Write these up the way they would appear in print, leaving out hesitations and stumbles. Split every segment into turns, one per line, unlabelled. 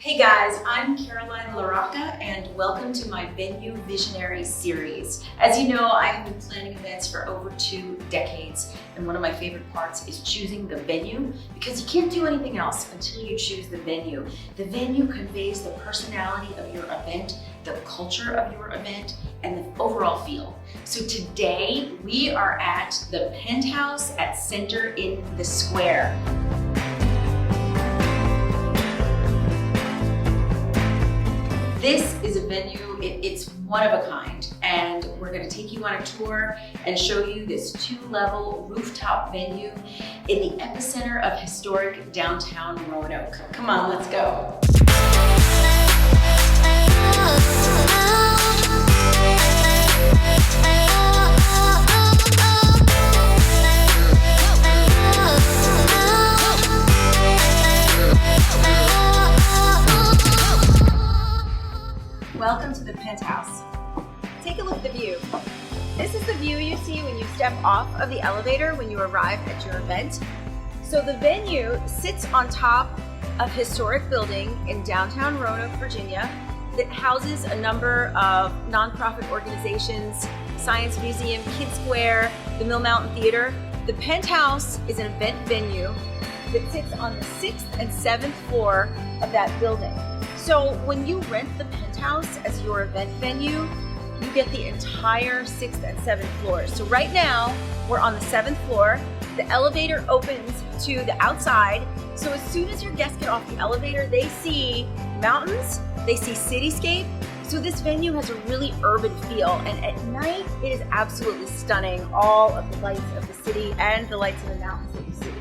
Hey guys, I'm Caroline LaRocca and welcome to my Venue Visionary series. As you know, I have been planning events for over 2 decades, and one of my favorite parts is choosing the venue, because you can't do anything else until you choose the venue. The venue conveys the personality of your event, the culture of your event, and the overall feel. So today we are at the Penthouse at Center in the Square. This is a venue, it's one of a kind, and we're gonna take you on a tour and show you this 2-level rooftop venue in the epicenter of historic downtown Roanoke. Come on, let's go.
Welcome to the Penthouse. Take a look at the view. This is the view you see when you step off of the elevator when you arrive at your event. So the venue sits on top of a historic building in downtown Roanoke, Virginia, that houses a number of nonprofit organizations, Science Museum, Kids Square, the Mill Mountain Theater. The Penthouse is an event venue that sits on the 6th and 7th floor of that building. So when you rent the Penthouse as your event venue, you get the entire 6th and 7th floors. So right now, we're on the 7th floor. The elevator opens to the outside. So as soon as your guests get off the elevator, they see mountains, they see cityscape. So this venue has a really urban feel. And at night, it is absolutely stunning. All of the lights of the city and the lights of the mountains that you see.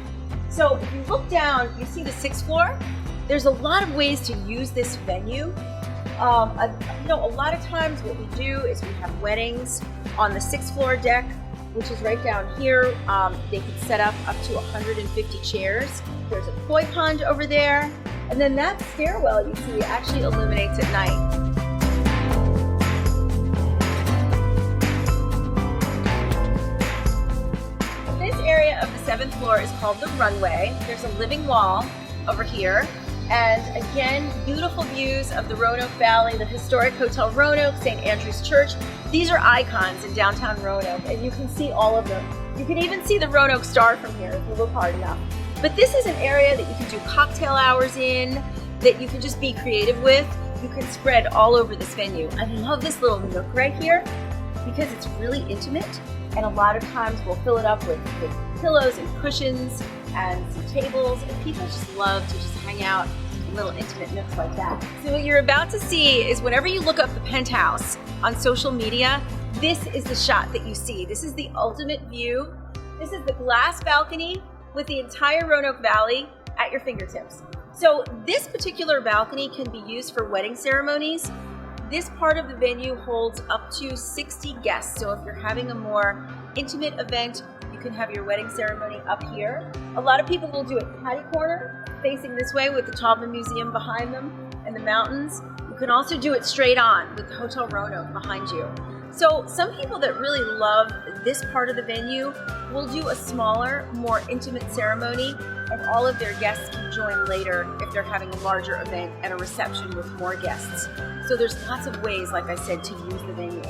So if you look down, you see the 6th floor. There's a lot of ways to use this venue. A lot of times what we do is we have weddings on the 6th floor deck, which is right down here. They can set up to 150 chairs. There's a koi pond over there. And then that stairwell you see actually illuminates at night. This area of the 7th floor is called the runway. There's a living wall over here. And again, beautiful views of the Roanoke Valley, the historic Hotel Roanoke, St. Andrew's Church. These are icons in downtown Roanoke, and you can see all of them. You can even see the Roanoke Star from here if you look hard enough. But this is an area that you can do cocktail hours in, that you can just be creative with. You can spread all over this venue. I love this little nook right here because it's really intimate, and a lot of times we'll fill it up with pillows and cushions and some tables, and people just love to just hang out in little intimate nooks like that. So what you're about to see is whenever you look up the Penthouse on social media, this is the shot that you see. This is the ultimate view. This is the glass balcony with the entire Roanoke Valley at your fingertips. So this particular balcony can be used for wedding ceremonies. This part of the venue holds up to 60 guests. So if you're having a more intimate event, you can have your wedding ceremony up here. A lot of people will do it catty corner, facing this way with the Taubman Museum behind them and the mountains. You can also do it straight on with the Hotel Roanoke behind you. So some people that really love this part of the venue will do a smaller, more intimate ceremony, and all of their guests can join later if they're having a larger event and a reception with more guests. So there's lots of ways, like I said, to use the venue.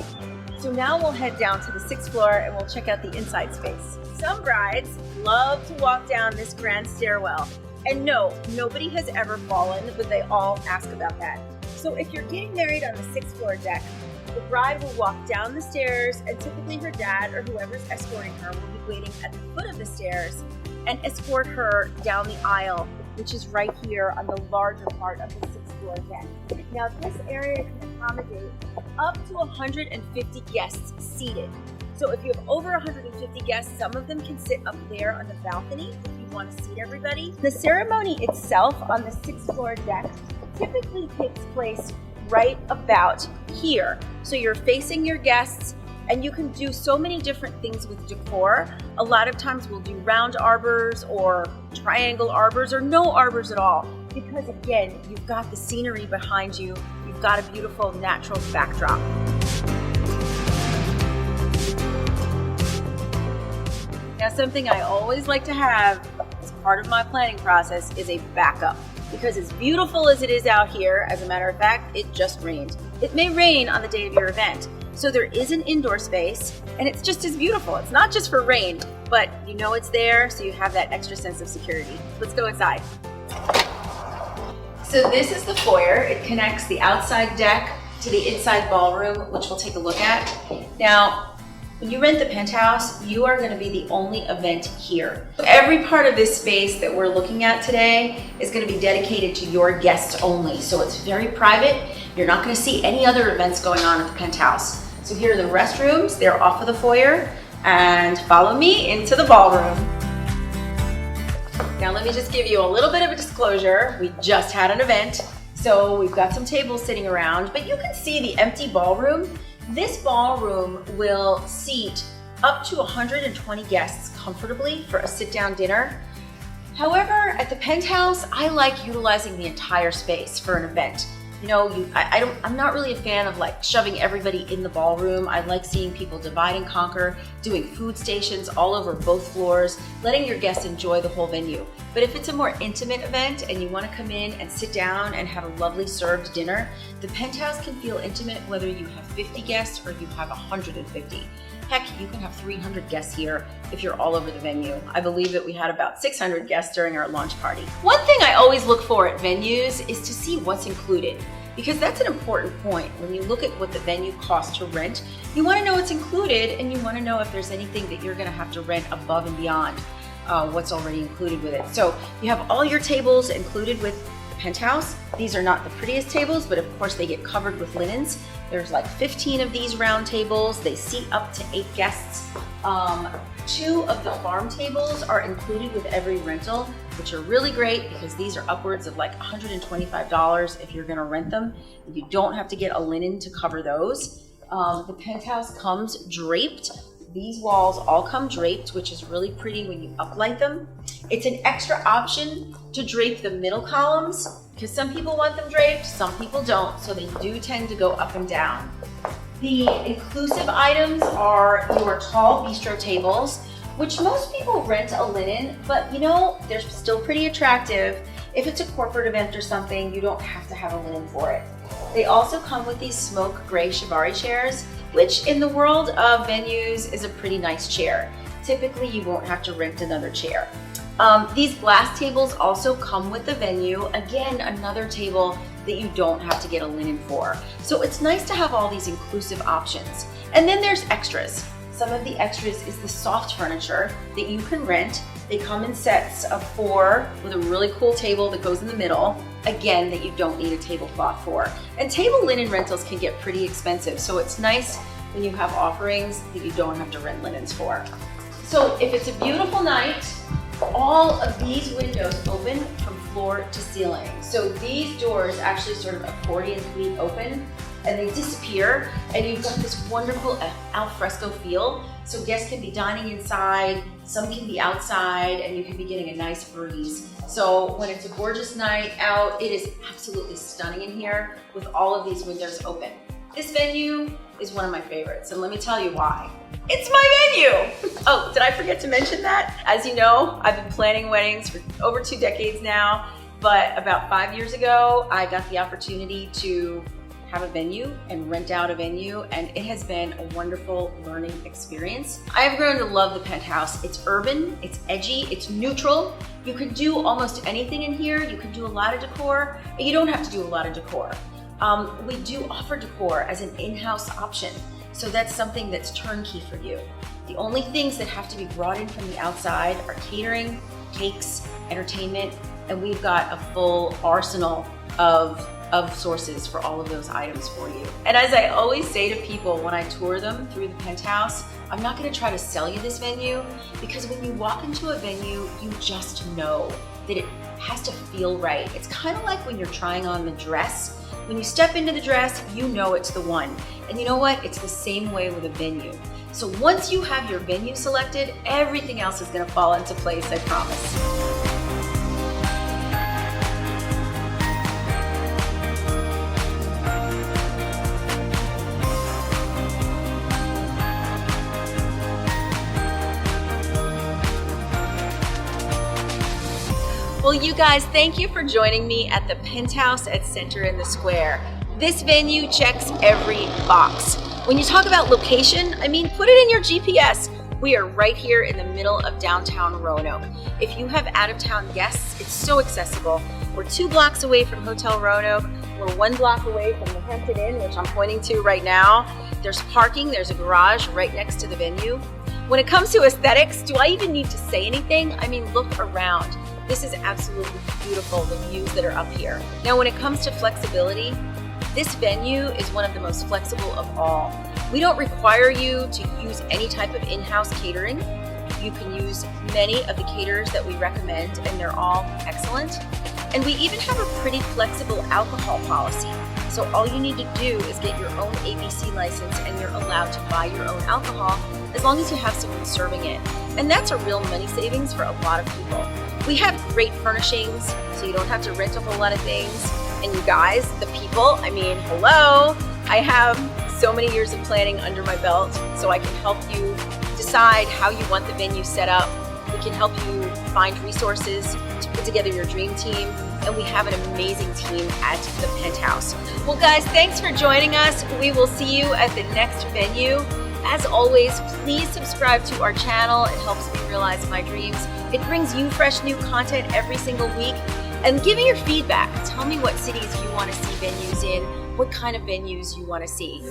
So now we'll head down to the 6th floor and we'll check out the inside space. Some brides love to walk down this grand stairwell. And no, nobody has ever fallen, but they all ask about that. So if you're getting married on the 6th floor deck, the bride will walk down the stairs, and typically her dad or whoever's escorting her will be waiting at the foot of the stairs and escort her down the aisle, which is right here on the larger part of the 6th floor deck. Now this area can accommodate up to 150 guests seated. So if you have over 150 guests, some of them can sit up there on the balcony if you want to seat everybody. The ceremony itself on the 6th floor deck typically takes place right about here. So you're facing your guests, and you can do so many different things with decor. A lot of times we'll do round arbors or triangle arbors or no arbors at all, because again, you've got the scenery behind you. You've got a beautiful natural backdrop. Now, something I always like to have as part of my planning process is a backup. because as beautiful as it is out here, as a matter of fact, it just rained. It may rain on the day of your event. So there is an indoor space, and it's just as beautiful. It's not just for rain, but you know it's there, so you have that extra sense of security. Let's go inside. So this is the foyer. It connects the outside deck to the inside ballroom, which we'll take a look at. Now, when you rent the Penthouse, you are going to be the only event here. Every part of this space that we're looking at today is going to be dedicated to your guests only. So it's very private. You're not going to see any other events going on at the Penthouse. So here are the restrooms. They're off of the foyer. And follow me into the ballroom. Now let me just give you a little bit of a disclosure. We just had an event, so we've got some tables sitting around, but you can see the empty ballroom. This ballroom will seat up to 120 guests comfortably for a sit-down dinner. However, at the Penthouse, I like utilizing the entire space for an event. You know, I'm not really a fan of like shoving everybody in the ballroom. I like seeing people divide and conquer, doing food stations all over both floors, letting your guests enjoy the whole venue. But if it's a more intimate event and you want to come in and sit down and have a lovely served dinner, the Penthouse can feel intimate whether you have 50 guests or you have 150. Heck, you can have 300 guests here if you're all over the venue. I believe that we had about 600 guests during our launch party. One thing I always look for at venues is to see what's included, because that's an important point. When you look at what the venue costs to rent, you want to know what's included, and you want to know if there's anything that you're going to have to rent above and beyond what's already included with it. So you have all your tables included with the Penthouse. These are not the prettiest tables, but of course they get covered with linens. There's like 15 of these round tables. They seat up to 8 guests. 2 of the farm tables are included with every rental, which are really great because these are upwards of like $125 if you're gonna rent them. You don't have to get a linen to cover those. The Penthouse comes draped. These walls all come draped, which is really pretty when you uplight them. It's an extra option to drape the middle columns because some people want them draped, some people don't, so they do tend to go up and down. The inclusive items are your tall bistro tables, which most people rent a linen, but you know, they're still pretty attractive. If it's a corporate event or something, you don't have to have a linen for it. They also come with these smoke gray shibari chairs, which in the world of venues is a pretty nice chair. Typically, you won't have to rent another chair. These glass tables also come with the venue. Again, another table that you don't have to get a linen for. So it's nice to have all these inclusive options. And then there's extras. Some of the extras is the soft furniture that you can rent. They come in sets of 4 with a really cool table that goes in the middle. Again, that you don't need a tablecloth for. And table linen rentals can get pretty expensive, so it's nice when you have offerings that you don't have to rent linens for. So if it's a beautiful night, all of these windows open from floor to ceiling. So these doors actually sort of accordion tweet open and they disappear, and you've got this wonderful al fresco feel. So guests can be dining inside, some can be outside, and you can be getting a nice breeze. So when it's a gorgeous night out, it is absolutely stunning in here with all of these windows open. This venue is one of my favorites, and let me tell you why. It's my venue! Oh, did I forget to mention that? As you know, I've been planning weddings for over 2 decades now, but about 5 years ago, I got the opportunity to have a venue and rent out a venue, and it has been a wonderful learning experience. I have grown to love the Penthouse. It's urban, it's edgy, it's neutral. You can do almost anything in here. You can do a lot of decor, but you don't have to do a lot of decor. We do offer decor as an in-house option, so that's something that's turnkey for you. The only things that have to be brought in from the outside are catering, cakes, entertainment, and we've got a full arsenal of sources for all of those items for you. And as I always say to people when I tour them through the Penthouse, I'm not gonna try to sell you this venue, because when you walk into a venue, you just know that it has to feel right. It's kind of like when you're trying on the dress. When you step into the dress, you know it's the one. And you know what? It's the same way with a venue. So once you have your venue selected, everything else is gonna fall into place, I promise. Well, Well, you guys, thank you for joining me at the Penthouse at Center in the Square. This venue checks every box. When you talk about location, I mean, put it in your GPS. We are right here in the middle of downtown Roanoke. If you have out-of-town guests, it's so accessible. We're 2 blocks away from Hotel Roanoke. We're 1 block away from the Hampton Inn, which I'm pointing to right now. There's parking, there's a garage right next to the venue. When it comes to aesthetics, do I even need to say anything? I mean, look around. This is absolutely beautiful, the views that are up here. Now, when it comes to flexibility, this venue is one of the most flexible of all. We don't require you to use any type of in-house catering. You can use many of the caterers that we recommend, and they're all excellent. And we even have a pretty flexible alcohol policy. So all you need to do is get your own ABC license and you're allowed to buy your own alcohol as long as you have someone serving it. And that's a real money savings for a lot of people. We have great furnishings, so you don't have to rent a whole lot of things. And you guys, the people, I mean, hello, I have so many years of planning under my belt, so I can help you decide how you want the venue set up. We can help you find resources to put together your dream team, and we have an amazing team at the Penthouse. Well, guys, thanks for joining us. We will see you at the next venue. As always, please subscribe to our channel. It helps me realize my dreams. It brings you fresh new content every single week. And give me your feedback. Tell me what cities you want to see venues in, what kind of venues you want to see.